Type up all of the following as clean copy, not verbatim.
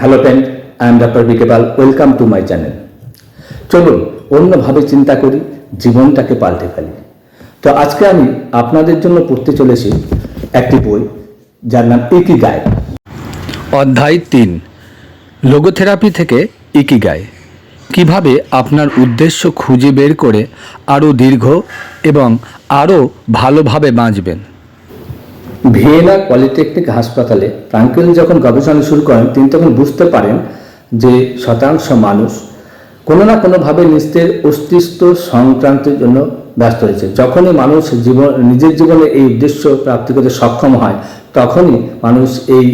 Hello friend, I am doctor BK Pal. Welcome to my channel. চলুন অন্যভাবে চিন্তা করি, জীবনটাকে পাল্টে ফেলি। তো আজকে আমি আপনাদের জন্য পড়তে চলেছি একটি বই, যার নাম ইকিগাই। অধ্যায় ৩, লোগোথেরাপি থেকে ইকিগাই। কিভাবে আপনার উদ্দেশ্য খুঁজে বের করে আরও দীর্ঘ এবং আরও ভালোভাবে বাঁচবেন। ভিয়েনা পলিটেকনিক হাসপাতালে ফ্রাঙ্কেল যখন গবেষণা শুরু করেন, তিনি তখন বুঝতে পারেন যে শতাংশ মানুষ কোনো না কোনোভাবে নিজের অস্তিত্ব সংক্রান্তের জন্য ব্যস্ত হয়েছে। যখনই মানুষ নিজের জীবনে এই উদ্দেশ্য প্রাপ্তি করতে সক্ষম হয়, তখনই মানুষ এই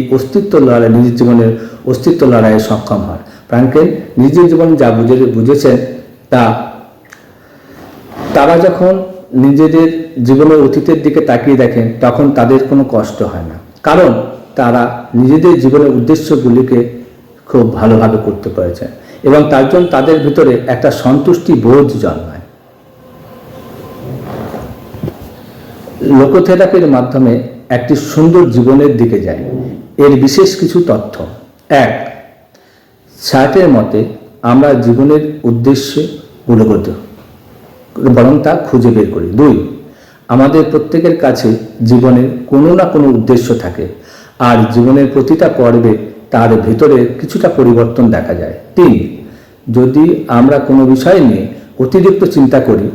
নিজের জীবনের অস্তিত্ব লড়াইয়ে সক্ষম হয়। ফ্রাঙ্কেল নিজের জীবনে যা বুঝেছেন তারা যখন নিজেদের জীবনের অতীতের দিকে তাকিয়ে দেখেন, তখন তাদের কোনো কষ্ট হয় না, কারণ তারা নিজেদের জীবনের উদ্দেশ্যগুলিকে খুব ভালোভাবে করতে পেরেছে এবং তার জন্য তাদের ভিতরে একটা সন্তুষ্টি বোধ জন্মায়। লোকোথেরাপির মাধ্যমে একটি সুন্দর জীবনের দিকে যায়। এর বিশেষ কিছু তথ্য: ১. সার্টের মতে আমরা জীবনের উদ্দেশ্যে মূলগত বরং তা খুঁজে বের করি। ২. আমাদের প্রত্যেকের কাছে জীবনের কোনো না কোনো উদ্দেশ্য থাকে, আর জীবনের প্রতিটা পর্বে তার ভেতরে কিছুটা পরিবর্তন দেখা যায়। ৩. যদি আমরা কোনো বিষয় নিয়ে অতিরিক্ত চিন্তা করি,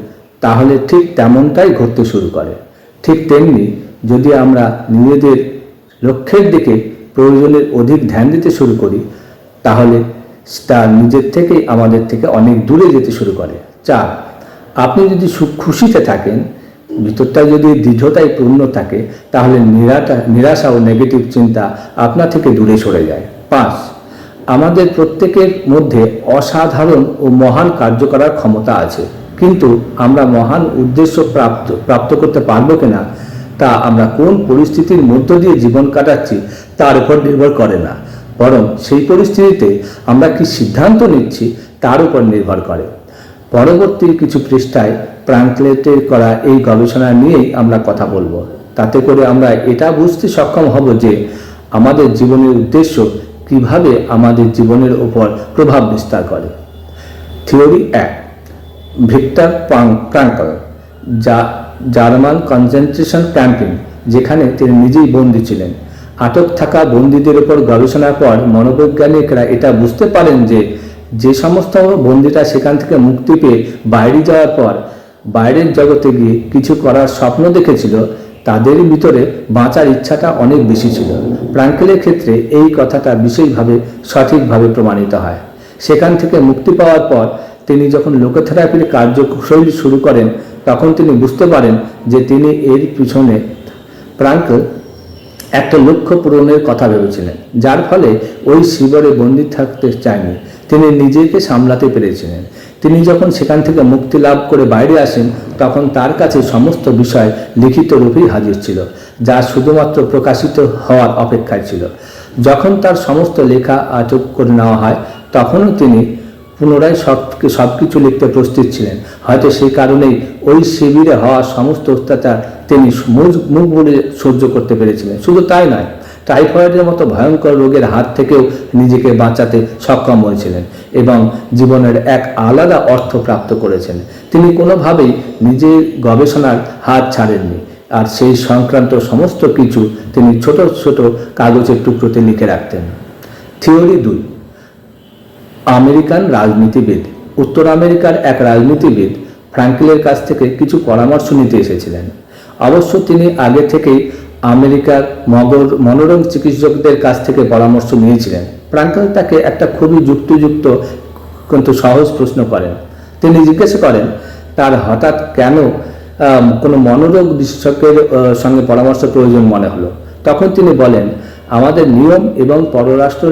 তাহলে ঠিক তেমনটাই ঘটতে শুরু করে। ঠিক তেমনি যদি আমরা নিজেদের লক্ষ্যের দিকে প্রয়োজনের অধিক ধ্যান দিতে শুরু করি, তাহলে তা নিজের থেকেই আমাদের থেকে অনেক দূরে যেতে শুরু করে। ৪. আপনি যদি খুশিতে থাকেন, ভিতরটা যদি দৃঢ়তায় পূর্ণ থাকে, তাহলে নিরাশা ও নেগেটিভ চিন্তা আপনার থেকে দূরে সরে যায়। ৫. আমাদের প্রত্যেকের মধ্যে অসাধারণ ও মহান কার্য করার ক্ষমতা আছে, কিন্তু আমরা মহান উদ্দেশ্য প্রাপ্ত করতে পারবো কিনা তা আমরা কোন পরিস্থিতির মধ্য দিয়ে জীবন কাটাচ্ছি তার উপর নির্ভর করে না, বরং সেই পরিস্থিতিতে আমরা কি সিদ্ধান্ত নিচ্ছি তার উপর নির্ভর করে। পরবর্তী কিছু পৃষ্ঠায় ফ্রাঙ্কলের করা এই গবেষণা নিয়েই আমরা কথা বলবো। তাতে করে আমরা এটা বুঝতে সক্ষম হব যে আমাদের জীবনের উদ্দেশ্য কিভাবে আমাদের জীবনের উপর প্রভাব বিস্তার করে। Theory ১. Victor Frankl, German concentration camping, যেখানে তিনি নিজেই বন্দী ছিলেন। আটক থাকা বন্দীদের উপর গবেষণার পর মনোবৈজ্ঞানিকরা এটা বুঝতে পারেন যে সমস্ত বন্দীরা সেখান থেকে মুক্তি পেয়ে বাইরে যাওয়ার পর বাইরের জগতে গিয়ে কিছু করার স্বপ্ন দেখেছিল, তাদের ভিতরে বাঁচার ইচ্ছাটা অনেক বেশি ছিল। ফ্রাঙ্কেলের ক্ষেত্রে এই কথাটা বিশেষভাবে সঠিকভাবে প্রমাণিত হয়। সেখান থেকে মুক্তি পাওয়ার পর তিনি যখন লোকোথেরাপির কার্যশৈলী শুরু করেন, তখন তিনি বুঝতে পারেন যে তিনি এর পিছনে ফ্রাঙ্কেল একটা লক্ষ্য পূরণের কথা ভেবেছিলেন, যার ফলে ওই শিবিরে বন্দী থাকতে চায়নি। তিনি নিজেকে সামলাতে পেরেছিলেন। তিনি যখন সেখান থেকে মুক্তি লাভ করে বাইরে আসেন, তখন তার কাছে সমস্ত বিষয় লিখিত রূপেই হাজির ছিল, যা শুধুমাত্র প্রকাশিত হওয়ার অপেক্ষায় ছিল। যখন তার সমস্ত লেখা আটক করে নেওয়া হয়, তখনও তিনি পুনরায় সবকিছু লিখতে প্রস্তুত ছিলেন। হয়তো সেই কারণেই ওই শিবিরে হওয়া সমস্ত অত্যাচার তিনি মুখ বলে সহ্য করতে পেরেছিলেন। শুধু তাই নয়, টাইফয়েডের মতো ভয়ঙ্কর রোগের হাত থেকেও নিজেকে বাঁচাতে সক্ষম হয়েছিলেন এবং জীবনের এক আলাদা অর্থ প্রাপ্ত করেছেন। তিনি কোনোভাবেই নিজের গবেষণার হাত ছাড়েননি, আর সেই সংক্রান্ত সমস্ত কিছু তিনি ছোট ছোট কাগজের টুকরোতে লিখে রাখতেন। থিওরি ২. আমেরিকান রাজনীতিবিদ। উত্তর আমেরিকার এক রাজনীতিবিদ ফ্রাঙ্কেলের কাছ থেকে কিছু পরামর্শ নিতে এসেছিলেন। অবশ্য তিনি আগে থেকেই আমেরিকার মনোরোগ চিকিৎসকদের কাছ থেকে পরামর্শ নিয়েছিলেন। ফ্রাঙ্কেল তাকে একটা খুবই যুক্তিযুক্ত কিন্তু সহজ প্রশ্ন করেন। তিনি জিজ্ঞেস করেন তার হঠাৎ কেন কোনো মনোরোগ বিশেষজ্ঞের সঙ্গে পরামর্শ প্রয়োজন মনে হলো। তখন তিনি বলেন, আমাদের নিয়ম এবং পররাষ্ট্র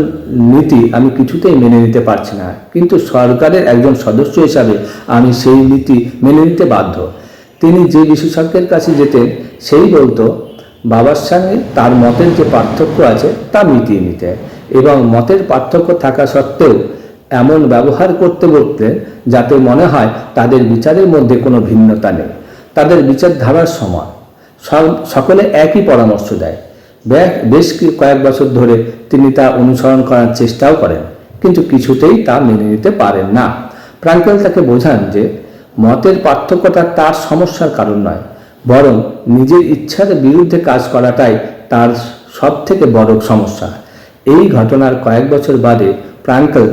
নীতি আমি কিছুতেই মেনে নিতে পারছি না, কিন্তু সরকারের একজন সদস্য হিসাবে আমি সেই নীতি মেনে নিতে বাধ্য। তিনি যে বিশেষজ্ঞের কাছে যেতেন, সেই বলতো বাবার সঙ্গে তার মতের যে পার্থক্য আছে তা মিটিয়ে নিতে, এবং মতের পার্থক্য থাকা সত্ত্বেও এমন ব্যবহার করতে বলতেন যাতে মনে হয় তাদের বিচারের মধ্যে কোনো ভিন্নতা নেই, তাদের বিচারধারার সমান। সকলে একই পরামর্শ দেয়। বেশ কয়েক বছর ধরে তিনি তা অনুসরণ করার চেষ্টাও করেন, কিন্তু কিছুতেই তা মেনে নিতে পারেন না। ফ্রাঙ্কেল তাকে বোঝান যে মতের পার্থক্যটা তার সমস্যার কারণ নয়, বরং নিজের ইচ্ছার বিরুদ্ধে কাজ করাটাই তার সব থেকে বড় সমস্যা। এই ঘটনার কয়েক বছর বাদে ফ্রাঙ্কেল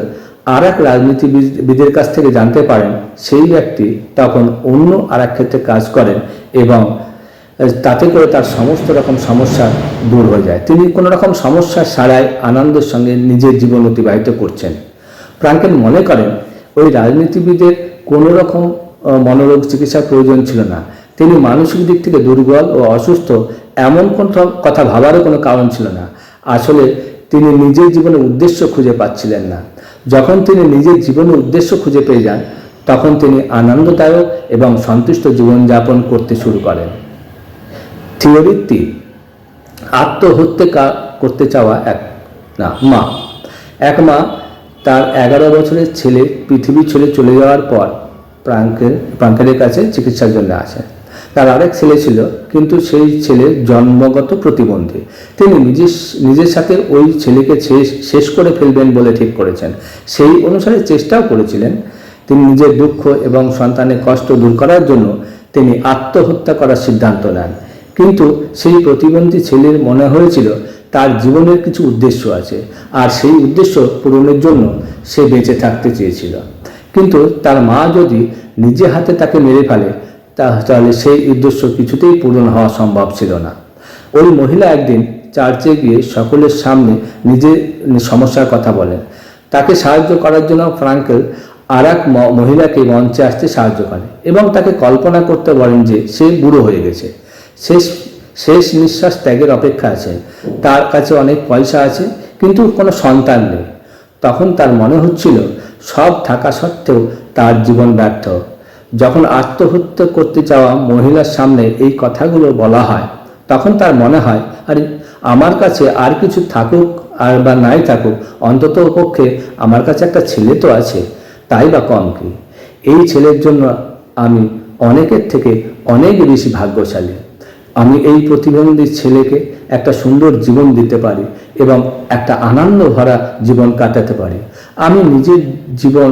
আর এক রাজনীতিবিদের কাছ থেকে জানতে পারেন সেই ব্যক্তি তখন অন্য আর এক ক্ষেত্রে কাজ করেন এবং তাতে করে তার সমস্ত রকম সমস্যা দূর হয়ে যায়। তিনি কোনো রকম সমস্যা ছাড়াই আনন্দের সঙ্গে নিজের জীবন অতিবাহিত করছেন। ফ্রাঙ্কেল মনে করেন ওই রাজনীতিবিদের কোনো রকম মনোরোগ চিকিৎসার প্রয়োজন ছিল না। তিনি মানসিক দিক থেকে দুর্বল ও অসুস্থ এমন কোনো কথা ভাবারও কোনো কারণ ছিল না। আসলে তিনি নিজের জীবনের উদ্দেশ্য খুঁজে পাচ্ছিলেন না। যখন তিনি নিজের জীবনের উদ্দেশ্য খুঁজে পেয়ে যান, তখন তিনি আনন্দদায়ক এবং সন্তুষ্ট জীবনযাপন করতে শুরু করেন। থিওরি 3, আত্মহত্যা করতে চাওয়া মা। এক মা তার 11 বছরের ছেলে পৃথিবী ছেড়ে চলে যাওয়ার পর ফ্রাঙ্কেলের কাছে চিকিৎসার জন্য আসেন। তার আরেক ছেলে ছিল, কিন্তু সেই ছেলে জন্মগত প্রতিবন্ধী। তিনি নিজের সাথে ওই ছেলেকে শেষ করে ফেলবেন বলে ঠিক করেছেন। সেই অনুসারে চেষ্টাও করেছিলেন। তিনি নিজের দুঃখ এবং সন্তানের কষ্ট দূর করার জন্য তিনি আত্মহত্যা করার সিদ্ধান্ত নেন। কিন্তু সেই প্রতিবন্ধী ছেলের মনে হয়েছিল তার জীবনের কিছু উদ্দেশ্য আছে, আর সেই উদ্দেশ্য পূরণের জন্য সে বেঁচে থাকতে চেয়েছিল। কিন্তু তার মা যদি নিজে হাতে তাকে মেরে ফেলে, তাহলে সেই উদ্দেশ্য কিছুতেই পূরণ হওয়া সম্ভব ছিল না। ওই মহিলা একদিন চার্চে গিয়ে সকলের সামনে নিজের সমস্যার কথা বলেন। তাকে সাহায্য করার জন্য ফ্রাঙ্কেল আর এক মহিলাকে মঞ্চে আসতে সাহায্য করে এবং তাকে কল্পনা করতে বলেন যে সে বুড়ো হয়ে গেছে, শেষ নিঃশ্বাস ত্যাগের অপেক্ষা আছে, তার কাছে অনেক পয়সা আছে, কিন্তু কোনো সন্তান নেই। তখন তার মনে হচ্ছিল সব থাকা সত্ত্বেও তার জীবন ব্যর্থ। যখন আত্মহত্যা করতে চাওয়া মহিলার সামনে এই কথাগুলো বলা হয়, তখন তার মনে হয়, আরে আমার কাছে আর কিছু থাকুক আর বা নাই থাকুক, অন্তত পক্ষে আমার কাছে একটা ছেলে তো আছে, তাই বা কম কি। এই ছেলের জন্য আমি অনেকের থেকে অনেক বেশি ভাগ্যশালী। আমি এই প্রতিবন্ধী ছেলেকে একটা সুন্দর জীবন দিতে পারি এবং একটা আনন্দ ভরা জীবন কাটাতে পারি। আমি নিজের জীবন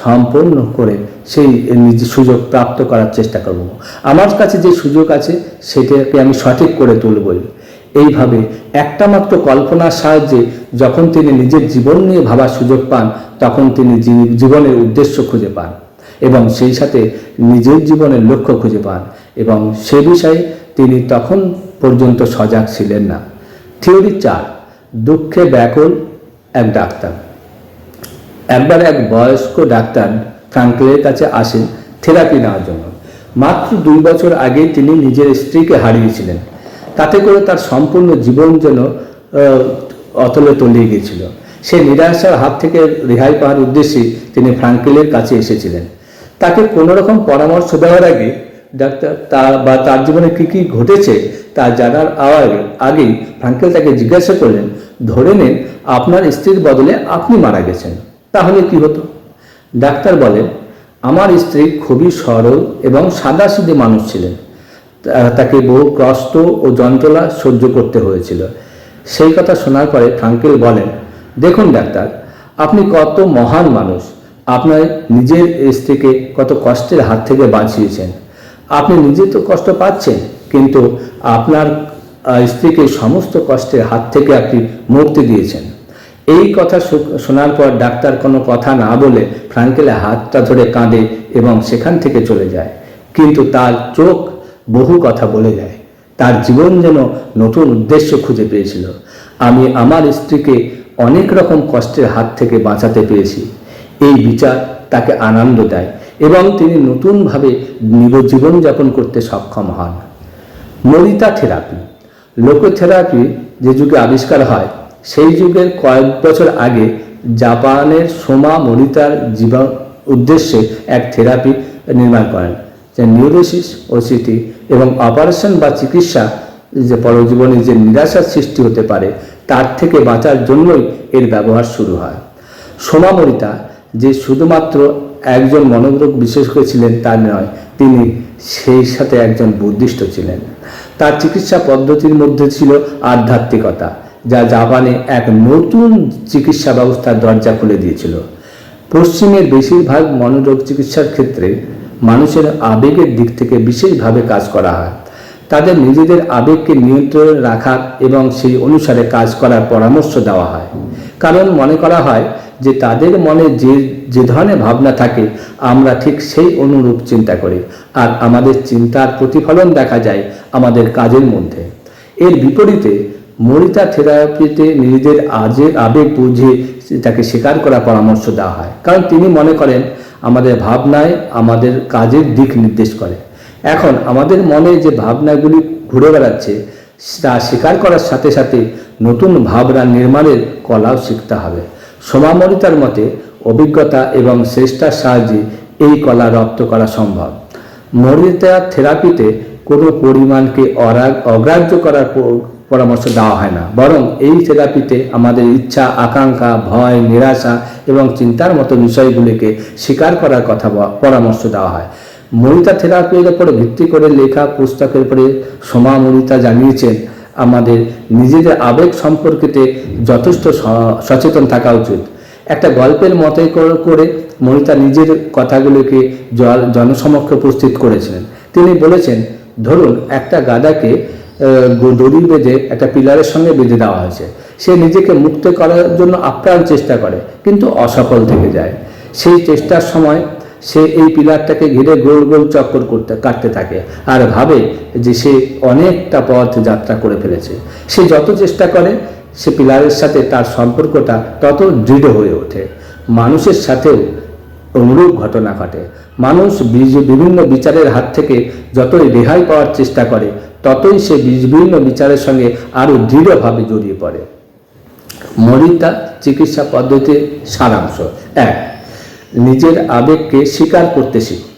সম্পূর্ণ করে সেই নিজের সুযোগ প্রাপ্ত করার চেষ্টা করব। আমার কাছে যে সুযোগ আছে সেটাকে আমি সঠিক করে তুলবই। এইভাবে একটা মাত্র কল্পনার সাহায্যে যখন তিনি নিজের জীবন নিয়ে ভাবার সুযোগ পান, তখন তিনি জীবনের উদ্দেশ্য খুঁজে পান এবং সেই সাথে নিজের জীবনের লক্ষ্য খুঁজে পান, এবং সে বিষয়ে তিনি তখন পর্যন্ত সজাগ ছিলেন না। থিওরি 4, দুঃখে ব্যাকুল এক ডাক্তার। একবার এক বয়স্ক ডাক্তার ফ্রাঙ্কেলের কাছে আসেন থেরাপি নেওয়ার জন্য। মাত্র 2 বছর আগে তিনি নিজের স্ত্রীকে হারিয়েছিলেন। তাতে করে তার সম্পূর্ণ জীবন যেন অতলে তলিয়ে গিয়েছিল। সে নিরাশার হাত থেকে রেহাই পাওয়ার উদ্দেশ্যে তিনি ফ্রাঙ্কেলের কাছে এসেছিলেন। তাকে কোনো রকম পরামর্শ দেওয়ার আগে ডাক্তার তার জীবনে কী কী ঘটেছে তা জানার আগেই ফ্রাঙ্কেল তাকে জিজ্ঞাসা করলেন, ধরে নেন আপনার স্ত্রীর বদলে আপনি মারা গেছেন, তাহলে কি হতো? ডাক্তার বলেন, আমার স্ত্রী খুবই সরল এবং সাদাসিধে মানুষ ছিলেন। তাকে বহু কষ্ট ও যন্ত্রণা সহ্য করতে হয়েছিল। সেই কথা শোনার পরে ফ্রাঙ্কেল বলেন, দেখুন ডাক্তার, আপনি কত মহান মানুষ। আপনার নিজের স্ত্রীকে কত কষ্টের হাত থেকে বাঁচিয়েছেন। আপনি নিজে তো কষ্ট পাচ্ছেন, কিন্তু আপনার স্ত্রীকে সমস্ত কষ্টের হাত থেকে আপনি মুক্তি দিয়েছেন। এই কথা শোনার পর ডাক্তার কোনো কথা না বলে ফ্রাঙ্কেলের হাতটা ধরে কাঁদে এবং সেখান থেকে চলে যায়। কিন্তু তার চোখ বহু কথা বলে যায়। তার জীবন যেন নতুন উদ্দেশ্য খুঁজে পেয়েছিল। আমি আমার স্ত্রীকে অনেক রকম কষ্টের হাত থেকে বাঁচাতে পেরেছি। এই বিচার তাকে আনন্দ দেয় এবং তিনি নতুনভাবে জীবনযাপন করতে সক্ষম হন। মরিতা থেরাপি। লোকোথেরাপি যে যুগে আবিষ্কার হয়, সেই যুগের কয়েক বছর আগে জাপানের সোমা মরিতার জীবন উদ্দেশ্যে এক থেরাপি নির্মাণ করেন, যে নিউরোসিস, ওসিটি এবং অপারেশন বা চিকিৎসা যে পরজীবনে যে নিরাশার সৃষ্টি হতে পারে তার থেকে বাঁচার জন্যই এর ব্যবহার শুরু হয়। সোমা মরিতা যে শুধুমাত্র একজন মনোরোগ বিশেষজ্ঞ ছিলেন তা নয়, তিনি সেই সাথে একজন বুদ্ধিস্ট ছিলেন। তার চিকিৎসা পদ্ধতির মধ্যে ছিল আধ্যাত্মিকতা। যা জাপানে এক নতুন চিকিৎসা ব্যবস্থার দরজা খুলে দিয়েছিল। পশ্চিমের বেশিরভাগ মনোরোগ চিকিৎসার ক্ষেত্রে মানুষের আবেগের দিক থেকে বিশেষভাবে কাজ করা হয়। তাদের নিজেদের আবেগকে নিয়ন্ত্রণে রাখার এবং সেই অনুসারে কাজ করার পরামর্শ দেওয়া হয়, কারণ মনে করা হয় যে তাদের মনে যে ধরনের ভাবনা থাকে আমরা ঠিক সেই অনুরূপ চিন্তা করি, আর আমাদের চিন্তার প্রতিফলন দেখা যায় আমাদের কাজের মধ্যে। এর বিপরীতে মরিতা থেরাপিতে নিজেদের আবেগ বুঝে তাকে স্বীকার করার পরামর্শ দেওয়া হয়, কারণ তিনি মনে করেন আমাদের ভাবনায় আমাদের কাজের দিক নির্দেশ করে। এখন আমাদের মনে যে ভাবনাগুলি ঘুরে বেড়াচ্ছে তা স্বীকার করার সাথে সাথে নতুন ভাবনা নির্মাণের কলাও শিখতে হবে। সোমা মরিতার মতে অভিজ্ঞতা এবং চেষ্টার সাহায্যে এই কলা রপ্ত করা সম্ভব। মরিতা থেরাপিতে কোনো পরিমাণকে অগ্রাহ্য করার পরামর্শ দেওয়া হয় না, বরং এই থেরাপিতে আমাদের ইচ্ছা, আকাঙ্ক্ষা, ভয়, নিরাশা এবং চিন্তার মতো বিষয়গুলিকে স্বীকার করার কথা পরামর্শ দেওয়া হয়। মরিতা থেরাপির উপরে ভিত্তি করে লেখা পুস্তকের উপরে সোমা মরিতা জানিয়েছেন আমাদের নিজেদের আবেগ সম্পর্কিতে যথেষ্ট সচেতন থাকা উচিত। একটা গল্পের মতো করে মরিতা নিজের কথাগুলোকে জনসমক্ষে উপস্থিত করেছিলেন। তিনি বলেছেন, ধরুন একটা গাধাকে দড়ি বেঁধে একটা পিলারের সঙ্গে বেঁধে দেওয়া হয়েছে। সে নিজেকে মুক্ত করার জন্য আপ্রাণ চেষ্টা করে, কিন্তু অসফল থেকে যায়। সেই চেষ্টার সময় সে এই পিলারটাকে ঘিরে গোল গোল চক্কর কাটতে থাকে আর ভাবে যে সে অনেকটা পথ যাত্রা করে ফেলেছে। সে যত চেষ্টা করে সে পিলারের সাথে তার সম্পর্কটা তত দৃঢ় হয়ে ওঠে। মানুষের সাথেও অনুরূপ ঘটনা ঘটে। মানুষ বিভিন্ন বিচারের হাত থেকে যতই রেহাই পাওয়ার চেষ্টা করে ততই সে বিভিন্ন বিচারের সঙ্গে আরও দৃঢ়ভাবে জড়িয়ে পড়ে। মরিতা চিকিৎসা পদ্ধতির সারাংশ: 1. নিজের আবেগকে স্বীকার করতে শিখুন।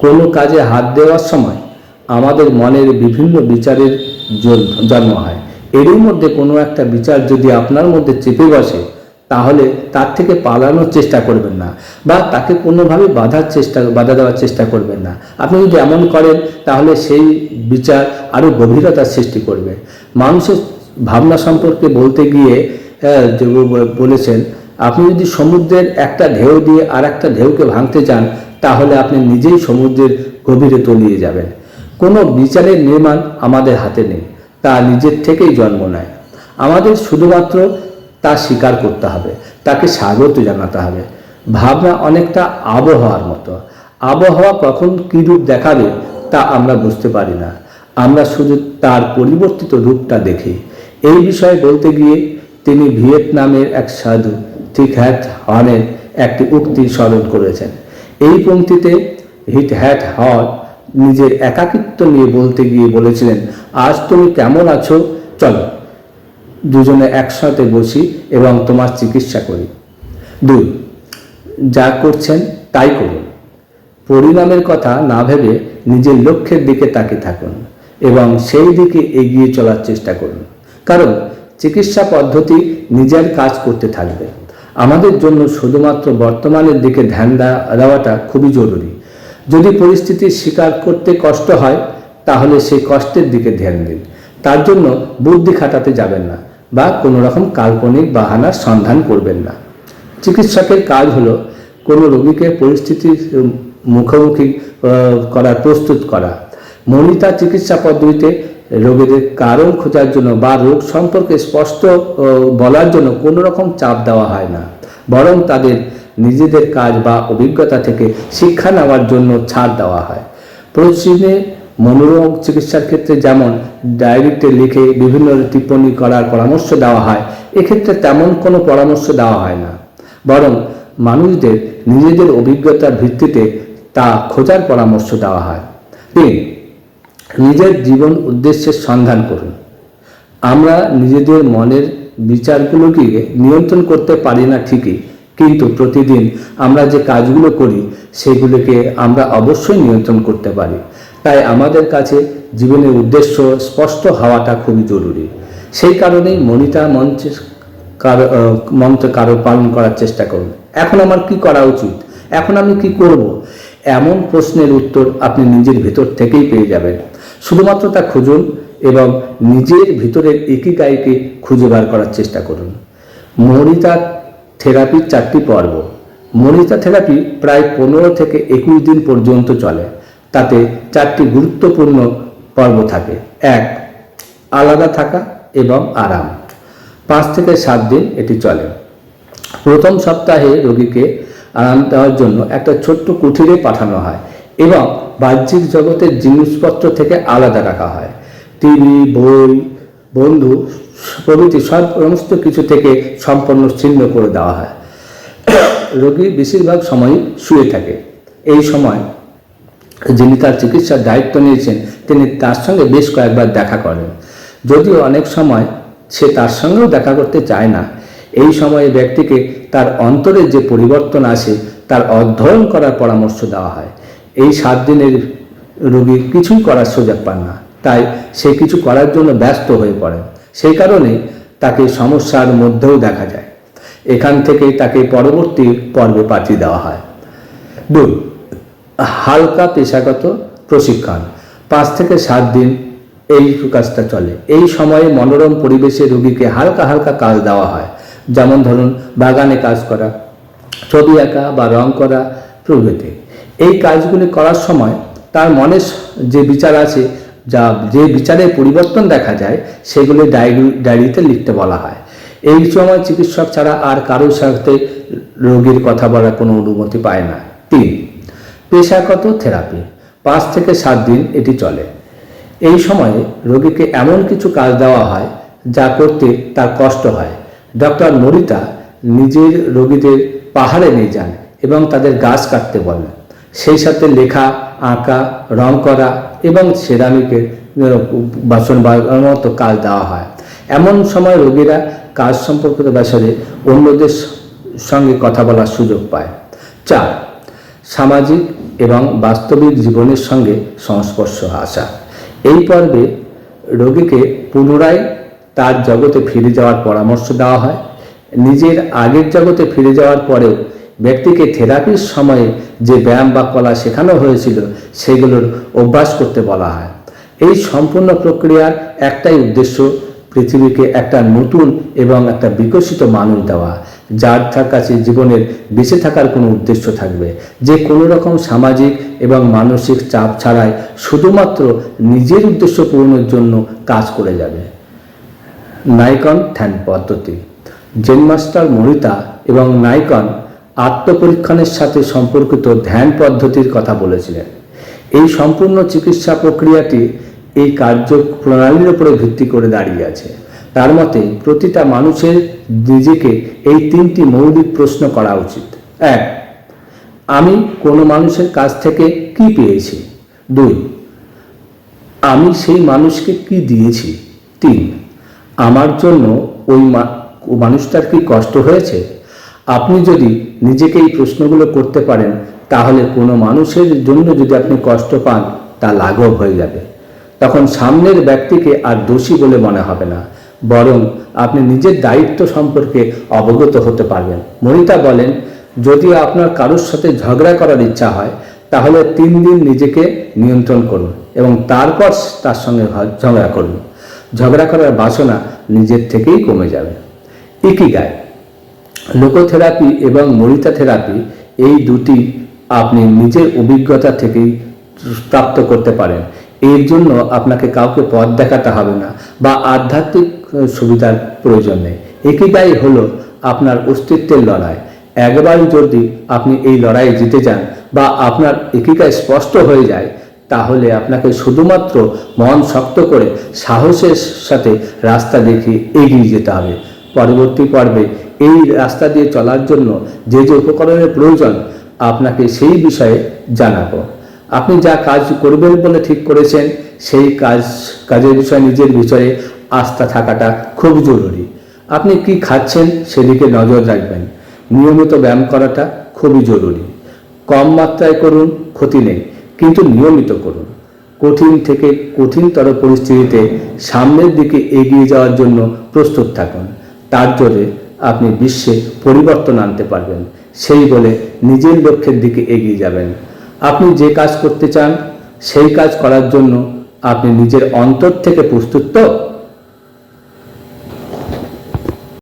কোনো কাজে হাত দেওয়ার সময় আমাদের মনের বিভিন্ন বিচারের জন্ম হয়। এরই মধ্যে কোনো একটা বিচার যদি আপনার মধ্যে চেপে বসে তাহলে তার থেকে পালানোর চেষ্টা করবেন না, বা তাকে কোনোভাবে বাধা দেওয়ার চেষ্টা করবেন না। আপনি যদি এমন করেন তাহলে সেই বিচার আরও গভীরতার সৃষ্টি করবে। মানুষের ভাবনা সম্পর্কে বলতে গিয়ে বলেছেন, আপনি যদি সমুদ্রের একটা ঢেউ দিয়ে আর একটা ঢেউকে ভাঙতে চান তাহলে আপনি নিজেই সমুদ্রের গভীরে তলিয়ে যাবেন। কোনো বিচারের নির্মাণ আমাদের হাতে নেই, তা নিজের থেকেই জন্ম নেয়। আমাদের শুধুমাত্র তা স্বীকার করতে হবে, তাকে স্বাগত জানাতে হবে। ভাবনা অনেকটা আবহাওয়ার মতো। আবহাওয়া কখন কী রূপ দেখাবে তা আমরা বুঝতে পারি না, আমরা শুধু তার পরিবর্তিত রূপটা দেখি। এই বিষয়ে বলতে গিয়ে তিনি ভিয়েতনামের এক সাধু থিক হ্যাট হনের একটি উক্তি স্মরণ করেছেন। এই পংক্তিতে হিট হ্যাট হন নিজের একাকিত্ব নিয়ে বলতে গিয়ে বলেছিলেন, আজ তুমি কেমন আছো, চলো দুজনে একসাথে বসি এবং তোমার চিকিৎসা করি। 2. যা করছেন তাই করুন। পরিণামের কথা না ভেবে নিজের লক্ষ্যের দিকে তাকিয়ে থাকুন এবং সেই দিকে এগিয়ে চলার চেষ্টা করুন, কারণ চিকিৎসা পদ্ধতি নিজের কাজ করতে থাকবে। আমাদের জন্য শুধুমাত্র বর্তমানের দিকে ধ্যান দেওয়াটা খুবই জরুরি। যদি পরিস্থিতি স্বীকার করতে কষ্ট হয় তাহলে সেই কষ্টের দিকে ধ্যান দিন। তার জন্য বুদ্ধি খাটাতে যাবেন না বা কোনো রকম কাল্পনিক বাহানার সন্ধান করবেন না। চিকিৎসকের কাজ হলো কোনো রোগীকে পরিস্থিতির মুখোমুখি করার প্রস্তুত করা। মরিতা চিকিৎসা পদ্ধতিতে রোগীদের কারণ খোঁজার জন্য বা রোগ সম্পর্কে স্পষ্ট বলার জন্য কোনো রকম চাপ দেওয়া হয় না, বরং তাদের নিজেদের কাজ বা অভিজ্ঞতা থেকে শিক্ষা নেওয়ার জন্য ছাড় দেওয়া হয়। পশ্চিমে মনোরোগ চিকিৎসার ক্ষেত্রে যেমন ডায়েরিতে লিখে বিভিন্ন টিপ্পণী করার পরামর্শ দেওয়া হয়, এক্ষেত্রে তেমন কোনো পরামর্শ দেওয়া হয় না, বরং মানুষদের নিজেদের অভিজ্ঞতার ভিত্তিতে তা খোঁজার পরামর্শ দেওয়া হয়। 3. নিজের জীবন উদ্দেশ্যের সন্ধান করুন। আমরা নিজেদের মনের বিচারগুলোকে নিয়ন্ত্রণ করতে পারি না ঠিকই, কিন্তু প্রতিদিন আমরা যে কাজগুলো করি সেগুলোকে আমরা অবশ্যই নিয়ন্ত্রণ করতে পারি। তাই আমাদের কাছে জীবনের উদ্দেশ্য স্পষ্ট হওয়াটা খুবই জরুরি। সেই কারণেই মনিতা মন্ত্র কারো পালন করার চেষ্টা করুন। এখন আমার কি করা উচিত, এখন আমি কি করব, এমন প্রশ্নের উত্তর আপনি নিজের ভেতর থেকেই পেয়ে যাবেন। শুধুমাত্র তা খুঁজুন এবং নিজের ভিতরের ইকিগাইকে খুঁজে বার করার চেষ্টা করুন। মরিতা থেরাপির 4টি পর্ব। মরিতা থেরাপি প্রায় 15 থেকে 21 দিন পর্যন্ত চলে। তাতে 4টি গুরুত্বপূর্ণ পর্ব থাকে। 1. আলাদা থাকা এবং আরাম। 5 থেকে 7 দিন এটি চলে। প্রথম সপ্তাহে রোগীকে আরাম দেওয়ার জন্য একটা ছোট্ট কুঠিরে পাঠানো হয় এবং বাহ্যিক জগতের জিনিসপত্র থেকে আলাদা রাখা হয়। টিভি, বই, বন্ধু প্রভৃতি সমস্ত কিছু থেকে সম্পূর্ণ ছিন্ন করে দেওয়া হয়। রোগী বেশিরভাগ সময় শুয়ে থাকে। এই সময় যিনি তার চিকিৎসার দায়িত্ব নিয়েছেন তিনি তার সঙ্গে বেশ কয়েকবার দেখা করেন, যদিও অনেক সময় সে তার সঙ্গেও দেখা করতে চায় না। এই সময়ে ব্যক্তিকে তার অন্তরে যে পরিবর্তন আসে তার অধ্যয়ন করার পরামর্শ দেওয়া হয়। এই 7 দিনের রোগী কিছুই করার সুযোগ পান না, তাই সে কিছু করার জন্য ব্যস্ত হয়ে পড়েন। সেই কারণে তাকে সমস্যার মধ্যেও দেখা যায়। এখান থেকে তাকে পরবর্তী পর্বে পাঠিয়ে দেওয়া হয়। 2. হালকা পেশাগত প্রশিক্ষণ। 5 থেকে 7 দিন এই কাজটা চলে। এই সময়ে মনোরম পরিবেশে রোগীকে হালকা হালকা কাজ দেওয়া হয়, যেমন ধরুন বাগানে কাজ করা, ছবি আঁকা বা রং করা প্রভৃতি। এই কাজগুলি করার সময় তার মনে যে বিচার আছে, যে বিচারের পরিবর্তন দেখা যায়, সেগুলি ডায়েরিতে লিখতে বলা হয়। এই সময় চিকিৎসক ছাড়া আর কারোর সাথে রোগীর কথা বলার কোনো অনুমতি পায় না। 3. পেশাগত থেরাপি। 5 থেকে 7 দিন এটি চলে। এই সময়ে রোগীকে এমন কিছু কাজ দেওয়া হয় যা করতে তার কষ্ট হয়। ডক্টর মরিতা নিজের রোগীদের পাহাড়ে নিয়ে যান এবং তাদের গাছ কাটতে বলেন। সেই সাথে লেখা, আঁকা, রং করা এবং সেরামিকের বাসন বানানোর মতো কাজ দেওয়া হয়। এমন সময় রোগীরা কাজ সম্পর্কিত ব্যাপারে অন্যদের সঙ্গে কথা বলার সুযোগ পায়। 4. সামাজিক এবং বাস্তবিক জীবনের সঙ্গে সংস্পর্শ আসা। এই পর্বে রোগীকে পুনরায় তার জগতে ফিরে যাওয়ার পরামর্শ দেওয়া হয়। নিজের আগের জগতে ফিরে যাওয়ার পরেও ব্যক্তিকে থেরাপির সময়ে যে ব্যায়াম বা কলা শেখানো হয়েছিল সেগুলোর অভ্যাস করতে বলা হয়। এই সম্পূর্ণ প্রক্রিয়ার একটাই উদ্দেশ্য, পৃথিবীকে একটা নতুন এবং একটা বিকশিত মানুষ দেওয়া, যার কাছে জীবনের বেঁচে থাকার কোনো উদ্দেশ্য থাকবে, যে কোনো রকম সামাজিক এবং মানসিক চাপ ছাড়াই শুধুমাত্র নিজের উদ্দেশ্য পূরণের জন্য কাজ করে যাবে। নাইকন ধ্যান পদ্ধতি। জেন মাস্টার মরিতা এবং নাইকন আত্মপরীক্ষণের সাথে সম্পর্কিত ধ্যান পদ্ধতির কথা বলেছিলেন। এই সম্পূর্ণ চিকিৎসা প্রক্রিয়াটি এই কার্যপ্রণালীর উপরে ভিত্তি করে দাঁড়িয়ে আছে। তার মতে প্রতিটা মানুষের নিজেকে এই 3টি মৌলিক প্রশ্ন করা উচিত। 1. আমি কোনো মানুষের কাছ থেকে কি পেয়েছি? 2. আমি সেই মানুষকে কি দিয়েছি? 3. আমার জন্য ওই মানুষটার কি কষ্ট হয়েছে? আপনি যদি নিজেকে এই প্রশ্নগুলো করতে পারেন, তাহলে কোনো মানুষের জন্য যদি আপনি কষ্ট পান তা লাঘব হয়ে যাবে। তখন সামনের ব্যক্তিকে আর দোষী বলে মনে হবে না, বরং আপনি নিজের দায়িত্ব সম্পর্কে অবগত হতে পারবেন। মরিতা বলেন, যদি আপনার কারোর সাথে ঝগড়া করার ইচ্ছা হয় তাহলে 3 দিন নিজেকে নিয়ন্ত্রণ করুন এবং তারপর তার সঙ্গে ঝগড়া করুন। ঝগড়া করার বাসনা নিজের থেকেই কমে যাবে। ইকিগাই। লোকোথেরাপি এবং মরিতা থেরাপি এই দুটি আপনি নিজের অভিজ্ঞতা থেকেই প্রাপ্ত করতে পারেন। এর জন্য আপনাকে কাউকে পথ দেখাতে হবে না বা আধ্যাত্মিক সুবিধার প্রয়োজন নেই। ইকিগাই হলো আপনার অস্তিত্বের লড়াই। একবার যদি আপনি এই লড়াইয়ে জিতে যান বা আপনার ইকিগাই স্পষ্ট হয়ে যায়, তাহলে আপনাকে শুধুমাত্র মন শক্ত করে সাহসের সাথে রাস্তা দেখিয়ে এগিয়ে যেতে হবে। পরবর্তী পর্বে এই রাস্তা দিয়ে চলার জন্য যে যে উপকরণের প্রয়োজন আপনাকে সেই বিষয়ে জানাবো। আপনি যা কাজ করবেন বলে ঠিক করেছেন সেই কাজের বিষয়ে নিজের বিষয়ে আস্থা থাকাটা খুব জরুরি। আপনি কি খাচ্ছেন সেদিকে নজর রাখবেন। নিয়মিত ব্যায়াম করাটা খুবই জরুরি। কম মাত্রায় করুন, ক্ষতি নেই, কিন্তু নিয়মিত করুন। কঠিন থেকে কঠিনতর পরিস্থিতিতে সামনের দিকে এগিয়ে যাওয়ার জন্য প্রস্তুত থাকুন। তার জোরে আপনি বিশ্বে পরিবর্তন আনতে পারবেন। সেই বলে নিজের লক্ষ্যের দিকে এগিয়ে যাবেন। আপনি যে কাজ করতে চান সেই কাজ করার জন্য আপনি নিজের অন্তর থেকে প্রস্তুত তো?